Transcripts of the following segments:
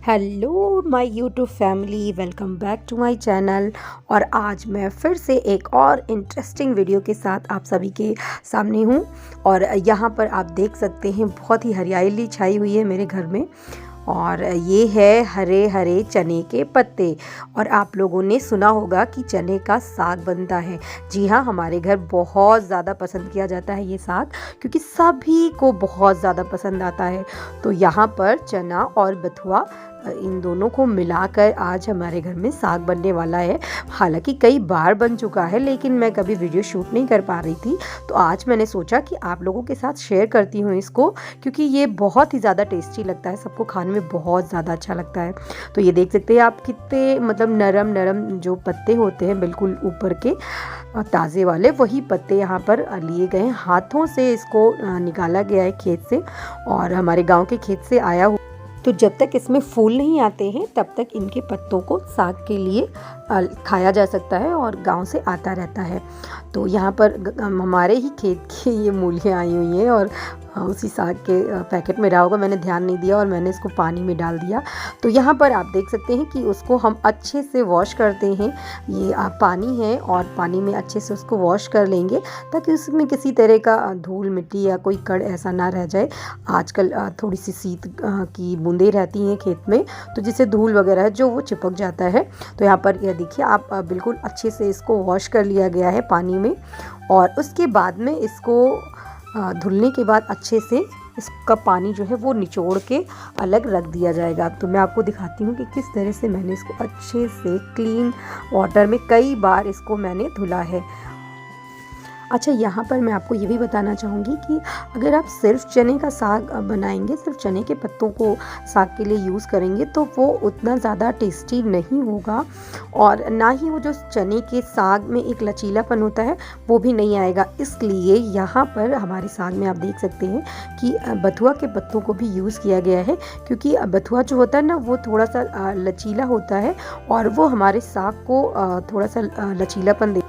Hello my YouTube family, welcome back to my channel. और आज मैं फिर से एक और इंटरेस्टिंग वीडियो के साथ आप सभी के सामने हूँ। और यहाँ पर आप देख सकते हैं बहुत ही हरियाली छाई हुई है मेरे घर में। और ये है हरे हरे चने के पत्ते। और आप लोगों ने सुना होगा कि चने का साग बनता है। जी हाँ, हमारे घर बहुत ज़्यादा पसंद किया जाता है ये साग, क्योंकि सभी को बहुत ज़्यादा पसंद आता है। तो यहाँ पर चना और बथुआ, इन दोनों को मिलाकर आज हमारे घर में साग बनने वाला है। हालांकि कई बार बन चुका है, लेकिन मैं कभी वीडियो शूट नहीं कर पा रही थी। तो आज मैंने सोचा कि आप लोगों के साथ शेयर करती हूँ इसको, क्योंकि ये बहुत ही ज़्यादा टेस्टी लगता है, सबको खाने में बहुत ज़्यादा अच्छा लगता है। तो ये देख सकते हैं आप कितने नरम नरम जो पत्ते होते हैं, बिल्कुल ऊपर के ताज़े वाले, वही पत्ते यहाँ पर लिए गए हैं। हाथों से इसको निकाला गया है खेत से, और हमारे गाँव के खेत से आया हुआ। तो जब तक इसमें फूल नहीं आते हैं तब तक इनके पत्तों को साग के लिए खाया जा सकता है, और गांव से आता रहता है। तो यहाँ पर हमारे ही खेत की ये मूलियाँ आई हुई हैं, और उसी साग के पैकेट में रहा होगा, मैंने ध्यान नहीं दिया और मैंने इसको पानी में डाल दिया। तो यहाँ पर आप देख सकते हैं कि उसको हम अच्छे से वॉश करते हैं। ये पानी है, और पानी में अच्छे से उसको वॉश कर लेंगे, ताकि उसमें किसी तरह का धूल मिट्टी या कोई कण ऐसा ना रह जाए। आजकल थोड़ी सी शीत की बूंदें रहती हैं खेत में, तो जिससे धूल वगैरह है जो वो चिपक जाता है। तो यहाँ पर यह देखिए आप, बिल्कुल अच्छे से इसको वॉश कर लिया गया है पानी में। और उसके बाद में इसको धुलने के बाद अच्छे से इसका पानी जो है वो निचोड़ के अलग रख दिया जाएगा। तो मैं आपको दिखाती हूँ कि किस तरह से मैंने इसको अच्छे से क्लीन वाटर में कई बार इसको मैंने धुला है। अच्छा, यहाँ पर मैं आपको ये भी बताना चाहूँगी कि अगर आप सिर्फ चने का साग बनाएंगे, सिर्फ चने के पत्तों को साग के लिए यूज़ करेंगे, तो वो उतना ज़्यादा टेस्टी नहीं होगा, और ना ही वो जो चने के साग में एक लचीलापन होता है वो भी नहीं आएगा। इसलिए यहाँ पर हमारे साग में आप देख सकते हैं कि बथुआ के पत्तों को भी यूज़ किया गया है, क्योंकि बथुआ जो होता है ना, वो थोड़ा सा लचीला होता है, और वो हमारे साग को थोड़ा सा लचीलापन दे।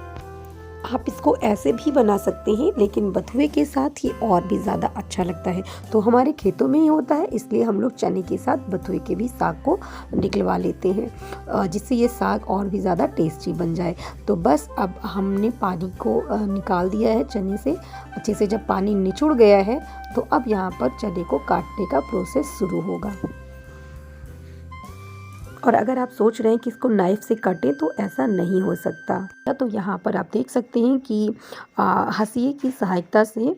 आप इसको ऐसे भी बना सकते हैं, लेकिन बथुए के साथ ही और भी ज़्यादा अच्छा लगता है। तो हमारे खेतों में ही होता है, इसलिए हम लोग चने के साथ बथुए के भी साग को निकलवा लेते हैं, जिससे ये साग और भी ज़्यादा टेस्टी बन जाए। तो बस अब हमने पानी को निकाल दिया है चने से अच्छे से। जब पानी निचुड़ गया है, तो अब यहाँ पर चने को काटने का प्रोसेस शुरू होगा। और अगर आप सोच रहे हैं कि इसको नाइफ़ से काटें, तो ऐसा नहीं हो सकता। तो यहाँ पर आप देख सकते हैं कि हंसिए की सहायता से,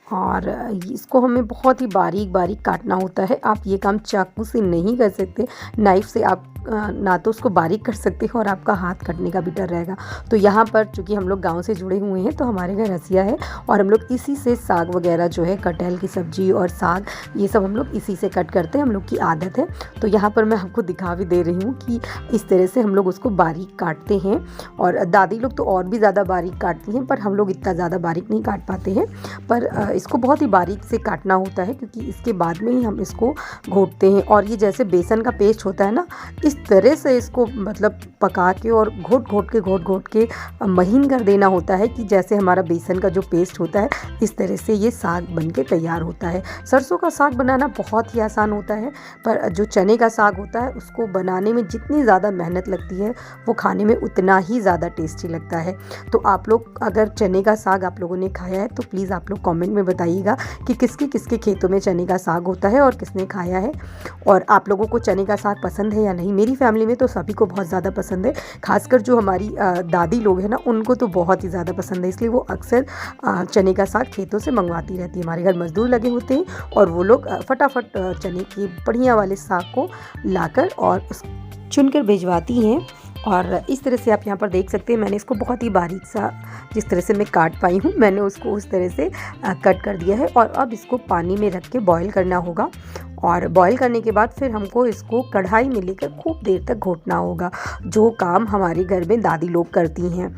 और इसको हमें बहुत ही बारीक बारीक काटना होता है। आप ये काम चाकू से नहीं कर सकते, नाइफ़ से आप ना तो उसको बारीक कर सकते हो, और आपका हाथ कटने का भी डर रहेगा। तो यहाँ पर चूँकि हम लोग गांव से जुड़े हुए हैं, तो हमारे घर हंसिया है, और हम लोग इसी से साग वगैरह जो है, कटहल की सब्ज़ी और साग, ये सब हम लोग इसी से कट करते हैं, हम लोग की आदत है। तो यहाँ पर मैं आपको दिखा भी दे रही हूँ कि इस तरह से हम लोग उसको बारीक काटते हैं। और दादी लोग तो और भी ज़्यादा बारीक काटती हैं, पर हम लोग इतना ज़्यादा बारीक नहीं काट पाते हैं। पर इसको बहुत ही बारीक से काटना होता है, क्योंकि इसके बाद में ही हम इसको घोटते हैं। और ये जैसे बेसन का पेस्ट होता है ना, इस तरह से इसको पका के और घोट के महीन कर देना होता है, कि जैसे हमारा बेसन का जो पेस्ट होता है, इस तरह से ये साग बन के तैयार होता है। सरसों का साग बनाना बहुत ही आसान होता है, पर जो चने का साग होता है, उसको बनाने में जितनी ज़्यादा मेहनत लगती है, वो खाने में उतना ही ज़्यादा टेस्टी लगता है। तो आप लोग अगर चने का साग आप लोगों ने खाया है, तो प्लीज़ आप लोग कमेंट में बताइएगा कि किसके किसके खेतों में चने का साग होता है और किसने खाया है, और आप लोगों को चने का साग पसंद है या नहीं। मेरी फैमिली में तो सभी को बहुत ज़्यादा पसंद है, खासकर जो हमारी दादी लोग हैं ना, उनको तो बहुत ही ज़्यादा पसंद है, इसलिए वो अक्सर चने का साग खेतों से मंगवाती रहती है। हमारे घर मजदूर लगे होते हैं, और वो लोग फटाफट चने के बढ़िया वाले साग को लाकर और चुनकर भिजवाती हैं। और इस तरह से आप यहाँ पर देख सकते हैं, मैंने इसको बहुत ही बारीक सा, जिस तरह से मैं काट पाई हूँ, मैंने उसको उस तरह से कट कर दिया है। और अब इसको पानी में रख के बॉईल करना होगा, और बॉईल करने के बाद फिर हमको इसको कढ़ाई में लेकर खूब देर तक घोटना होगा, जो काम हमारे घर में दादी लोग करती हैं।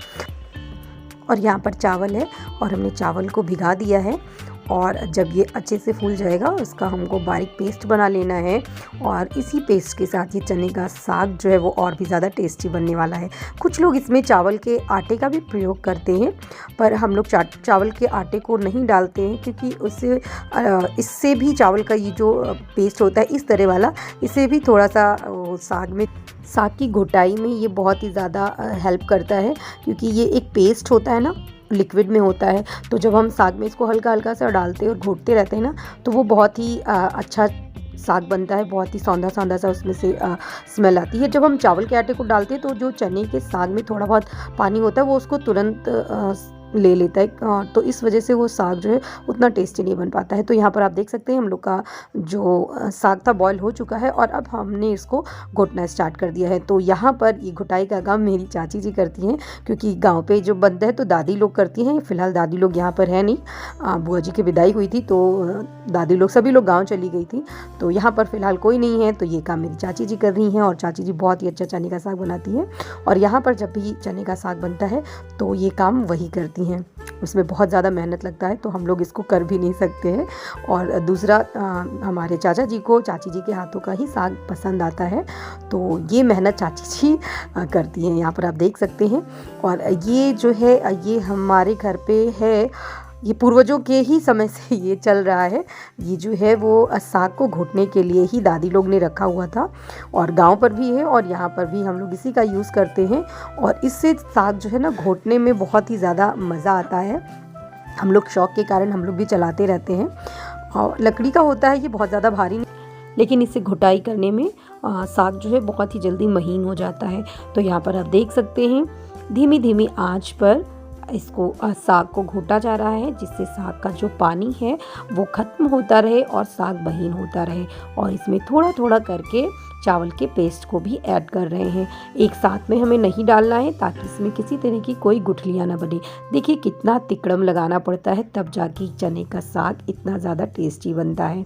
और यहाँ पर चावल है, और हमने चावल को भिगा दिया है, और जब ये अच्छे से फूल जाएगा उसका हमको बारीक पेस्ट बना लेना है। और इसी पेस्ट के साथ ये चने का साग जो है वो और भी ज़्यादा टेस्टी बनने वाला है। कुछ लोग इसमें चावल के आटे का भी प्रयोग करते हैं, पर हम लोग चावल के आटे को नहीं डालते हैं, क्योंकि इससे भी चावल का ये जो पेस्ट होता है इस तरह वाला, इससे भी थोड़ा सा साग की घोटाई में ये बहुत ही ज़्यादा हेल्प करता है, क्योंकि ये एक पेस्ट होता है ना, लिक्विड में होता है। तो जब हम साग में इसको हल्का हल्का सा डालते हैं और घोटते रहते हैं ना, तो वो बहुत ही अच्छा साग बनता है, बहुत ही सौंधा सौंधा सा उसमें से स्मेल आती है। जब हम चावल के आटे को डालते हैं तो जो चने के साग में थोड़ा बहुत पानी होता है वो उसको तुरंत ले लेता है, तो इस वजह से वो साग जो है उतना टेस्टी नहीं बन पाता है। तो यहाँ पर आप देख सकते हैं हम लोग का जो साग था बॉयल हो चुका है और अब हमने इसको घोटना स्टार्ट कर दिया है। तो यहाँ पर ये घुटाई का काम मेरी चाची जी करती हैं, क्योंकि गांव पे जो बनता है तो दादी लोग करती हैं। फ़िलहाल दादी लोग यहाँ पर है नहीं, बुआ जी की विदाई हुई थी तो दादी लोग सभी लोग गाँव चली गई थी, तो यहाँ पर फ़िलहाल कोई नहीं है, तो ये काम मेरी चाची जी कर रही हैं। और चाची जी बहुत ही अच्छा चने का साग बनाती हैं, और यहाँ पर जब भी चने का साग बनता है तो ये काम वही करती हैं। उसमें बहुत ज़्यादा मेहनत लगता है, तो हम लोग इसको कर भी नहीं सकते हैं। और दूसरा, हमारे चाचा जी को चाची जी के हाथों का ही साग पसंद आता है, तो ये मेहनत चाची जी करती हैं, यहाँ पर आप देख सकते हैं। और ये जो है ये हमारे घर पे है, ये पूर्वजों के ही समय से ये चल रहा है। ये जो है वो साग को घोटने के लिए ही दादी लोग ने रखा हुआ था, और गांव पर भी है और यहाँ पर भी हम लोग इसी का यूज़ करते हैं। और इससे साग जो है ना घोटने में बहुत ही ज़्यादा मज़ा आता है। हम लोग शौक़ के कारण हम लोग भी चलाते रहते हैं। और लकड़ी का होता है, ये बहुत ज़्यादा भारी नहीं, लेकिन इससे घोटाई करने में साग जो है बहुत ही जल्दी महीन हो जाता है। तो यहाँ पर आप देख सकते हैं धीमी धीमी आंच पर इसको साग को घोटा जा रहा है, जिससे साग का जो पानी है वो ख़त्म होता रहे और साग महीन होता रहे। और इसमें थोड़ा थोड़ा करके चावल के पेस्ट को भी ऐड कर रहे हैं। एक साथ में हमें नहीं डालना है, ताकि इसमें किसी तरह की कोई गुठलियाँ ना बने। देखिए कितना तिकड़म लगाना पड़ता है, तब जाके चने का साग इतना ज़्यादा टेस्टी बनता है।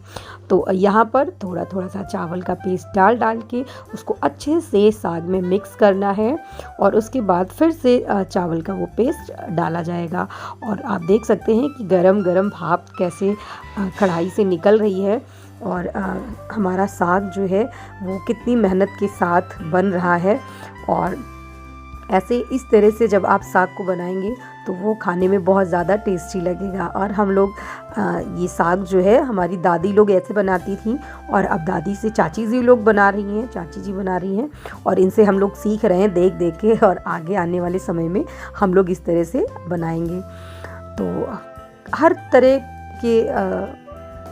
तो यहाँ पर थोड़ा थोड़ा सा चावल का पेस्ट डाल के उसको अच्छे से साग में मिक्स करना है, और उसके बाद फिर से चावल का वो पेस्ट डाला जाएगा। और आप देख सकते हैं कि गरम गरम भाप कैसे कढ़ाई से निकल रही है, और हमारा साग जो है वो कितनी मेहनत के साथ बन रहा है। और ऐसे इस तरह से जब आप साग को बनाएंगे तो वो खाने में बहुत ज़्यादा टेस्टी लगेगा। और हम लोग ये साग जो है हमारी दादी लोग ऐसे बनाती थी, और अब दादी से चाची जी लोग बना रही हैं, चाची जी बना रही हैं, और इनसे हम लोग सीख रहे हैं देख देख के। और आगे आने वाले समय में हम लोग इस तरह से बनाएंगे। तो हर तरह के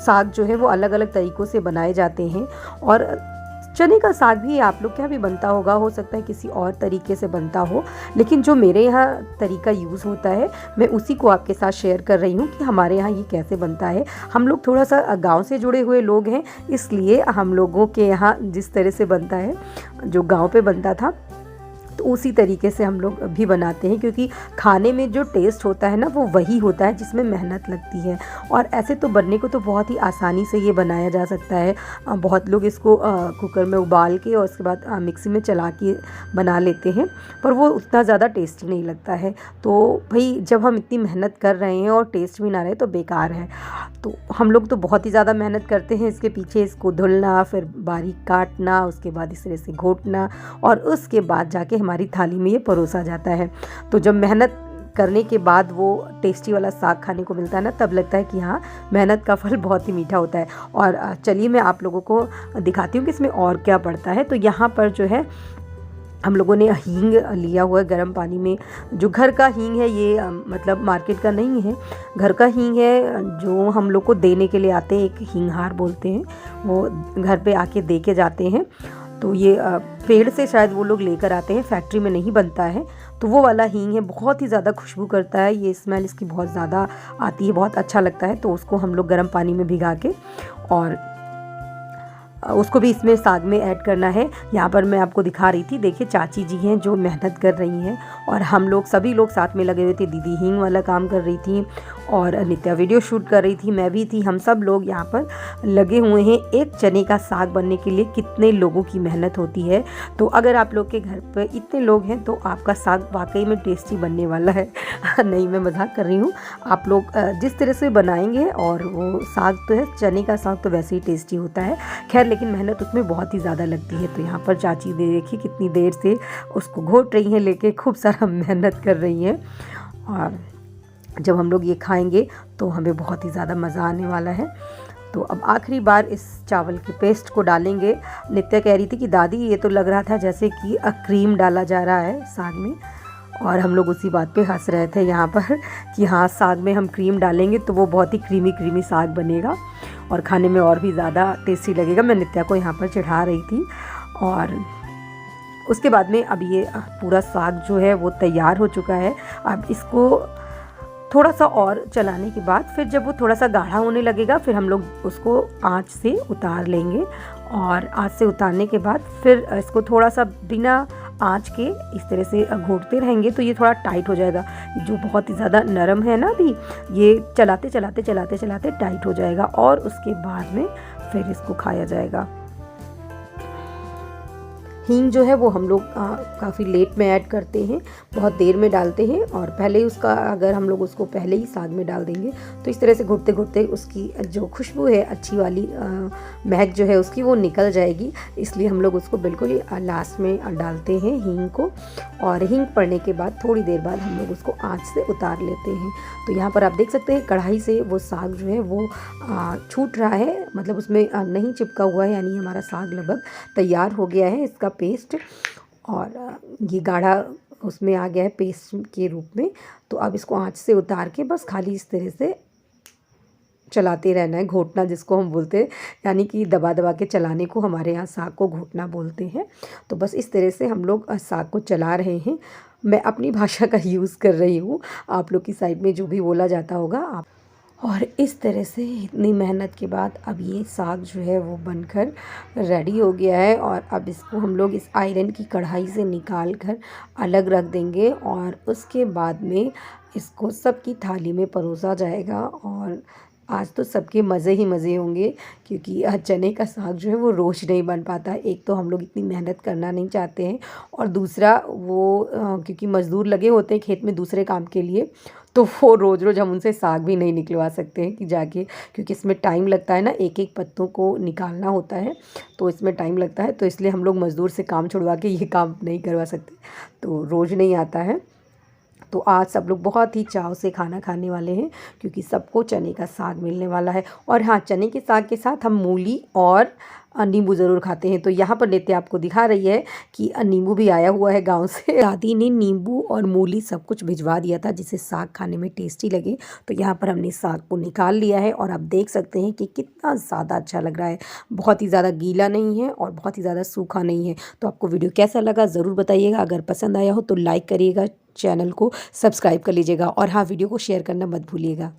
साग जो है वो अलग अलग तरीक़ों से बनाए जाते हैं। और चने का साग भी आप लोग के यहाँ भी बनता होगा, हो सकता है किसी और तरीके से बनता हो, लेकिन जो मेरे यहाँ तरीका यूज़ होता है मैं उसी को आपके साथ शेयर कर रही हूँ कि हमारे यहाँ ये कैसे बनता है। हम लोग थोड़ा सा गांव से जुड़े हुए लोग हैं, इसलिए हम लोगों के यहाँ जिस तरह से बनता है, जो गांव पे बनता था, तो उसी तरीके से हम लोग भी बनाते हैं, क्योंकि खाने में जो टेस्ट होता है ना वो वही होता है जिसमें मेहनत लगती है। और ऐसे तो बनने को तो बहुत ही आसानी से ये बनाया जा सकता है। बहुत लोग इसको कुकर में उबाल के और उसके बाद मिक्सी में चला के बना लेते हैं, पर वो उतना ज़्यादा टेस्टी नहीं लगता है। तो भाई जब हम इतनी मेहनत कर रहे हैं और टेस्ट भी ना रहे तो बेकार है। तो हम लोग तो बहुत ही ज़्यादा मेहनत करते हैं इसके पीछे, इसको धुलना, फिर बारीक काटना, उसके बाद इस तरह से घोटना, और उसके बाद जाके हमारी थाली में ये परोसा जाता है। तो जब मेहनत करने के बाद वो टेस्टी वाला साग खाने को मिलता है ना, तब लगता है कि हाँ, मेहनत का फल बहुत ही मीठा होता है। और चलिए मैं आप लोगों को दिखाती हूँ कि इसमें और क्या पड़ता है। तो यहाँ पर जो है हम लोगों ने हींग लिया हुआ है गर्म पानी में। जो घर का हींग है, ये मतलब मार्केट का नहीं है, घर का हींग है, जो हम लोग को देने के लिए आते हैं, एक हींगहार बोलते हैं, वो घर पे आके दे के जाते हैं। तो ये पेड़ से शायद वो लोग लेकर आते हैं, फैक्ट्री में नहीं बनता है। तो वो वाला हींग है, बहुत ही ज़्यादा खुशबू करता है, ये स्मेल इसकी बहुत ज़्यादा आती है, बहुत अच्छा लगता है। तो उसको हम लोग गर्म पानी में भिगा के और उसको भी इसमें साग में ऐड करना है। यहाँ पर मैं आपको दिखा रही थी, देखिए चाची जी हैं जो मेहनत कर रही हैं और हम लोग सभी लोग साथ में लगे हुए थे। दीदी हींग वाला काम कर रही थी और नित्या वीडियो शूट कर रही थी, मैं भी थी। हम सब लोग यहाँ पर लगे हुए हैं। एक चने का साग बनने के लिए कितने लोगों की मेहनत होती है। तो अगर आप लोग के घर पर इतने लोग हैं तो आपका साग वाकई में टेस्टी बनने वाला है। नहीं, मैं मजाक कर रही हूँ। आप लोग जिस तरह से बनाएंगे, और वो साग तो है, चने का साग तो वैसे ही टेस्टी होता है। खैर, लेकिन मेहनत उसमें बहुत ही ज़्यादा लगती है। तो यहाँ पर चाची देखिए कितनी देर से उसको घोट रही हैं, लेके खूब सारा मेहनत कर रही हैं। और जब हम लोग ये खाएंगे तो हमें बहुत ही ज़्यादा मज़ा आने वाला है। तो अब आखिरी बार इस चावल के पेस्ट को डालेंगे। नित्या कह रही थी कि दादी ये तो लग रहा था जैसे कि क्रीम डाला जा रहा है साग में, और हम लोग उसी बात पे हंस रहे थे यहाँ पर कि हाँ, साग में हम क्रीम डालेंगे तो वो बहुत ही क्रीमी क्रीमी साग बनेगा और खाने में और भी ज़्यादा टेस्टी लगेगा। मैं नित्या को यहाँ पर चढ़ा रही थी। और उसके बाद में अब ये पूरा साग जो है वो तैयार हो चुका है। अब इसको थोड़ा सा और चलाने के बाद फिर जब वो थोड़ा सा गाढ़ा होने लगेगा, फिर हम लोग उसको आँच से उतार लेंगे। और आँच से उतारने के बाद फिर इसको थोड़ा सा बिना आँच के इस तरह से घोटते रहेंगे तो ये थोड़ा टाइट हो जाएगा। जो बहुत ही ज़्यादा नरम है ना, अभी ये चलाते चलाते चलाते चलाते टाइट हो जाएगा और उसके बाद में फिर इसको खाया जाएगा। हींग जो है वो हम लोग काफ़ी लेट में ऐड करते हैं, बहुत देर में डालते हैं। और पहले ही उसका, अगर हम लोग उसको पहले ही साग में डाल देंगे तो इस तरह से घुटते घुटते उसकी जो खुशबू है, अच्छी वाली महक जो है उसकी, वो निकल जाएगी। इसलिए हम लोग उसको बिल्कुल ही लास्ट में डालते हैं हींग को। और हींग पड़ने के बाद थोड़ी देर बाद हम लोग उसको आँच से उतार लेते हैं। तो यहाँ पर आप देख सकते हैं कढ़ाई से वो साग जो है वो छूट रहा है, मतलब उसमें नहीं चिपका हुआ है, यानी हमारा साग लगभग तैयार हो गया है, इसका पेस्ट। और ये गाढ़ा उसमें आ गया है पेस्ट के रूप में। तो अब इसको आँच से उतार के बस खाली इस तरह से चलाते रहना है, घोटना जिसको हम बोलते हैं, यानी कि दबा दबा के चलाने को हमारे यहाँ साग को घोटना बोलते हैं। तो बस इस तरह से हम लोग साग को चला रहे हैं। मैं अपनी भाषा का यूज़ कर रही हूँ, आप लोग की साइड में जो भी बोला जाता होगा आप। और इस तरह से इतनी मेहनत के बाद अब ये साग जो है वो बनकर रेडी हो गया है। और अब इसको हम लोग इस आयरन की कढ़ाई से निकाल कर अलग रख देंगे और उसके बाद में इसको सबकी थाली में परोसा जाएगा। और आज तो सबके मज़े ही मज़े होंगे, क्योंकि चने का साग जो है वो रोज़ नहीं बन पाता। एक तो हम लोग इतनी मेहनत करना नहीं चाहते हैं, और दूसरा वो क्योंकि मज़दूर लगे होते हैं खेत में दूसरे काम के लिए, तो वो रोज़ रोज़ हम उनसे साग भी नहीं निकलवा सकते हैं कि जाके, क्योंकि इसमें टाइम लगता है ना, एक एक पत्तों को निकालना होता है, तो इसमें टाइम लगता है। तो इसलिए हम लोग मज़दूर से काम छुड़वा के ये काम नहीं करवा सकते, तो रोज़ नहीं आता है। तो आज सब लोग बहुत ही चाव से खाना खाने वाले हैं, क्योंकि सबको चने का साग मिलने वाला है। और हाँ, चने के साग के साथ हम मूली और नींबू ज़रूर खाते हैं। तो यहाँ पर नित्या आपको दिखा रही है कि नींबू भी आया हुआ है गांव से। दादी ने नींबू और मूली सब कुछ भिजवा दिया था जिससे साग खाने में टेस्टी लगे। तो यहाँ पर हमने साग को निकाल लिया है और आप देख सकते हैं कि कितना ज़्यादा अच्छा लग रहा है। बहुत ही ज़्यादा गीला नहीं है और बहुत ही ज़्यादा सूखा नहीं है। तो आपको वीडियो कैसा लगा ज़रूर बताइएगा। अगर पसंद आया हो तो लाइक करिएगा, चैनल को सब्सक्राइब कर लीजिएगा, और हाँ, वीडियो को शेयर करना मत भूलिएगा।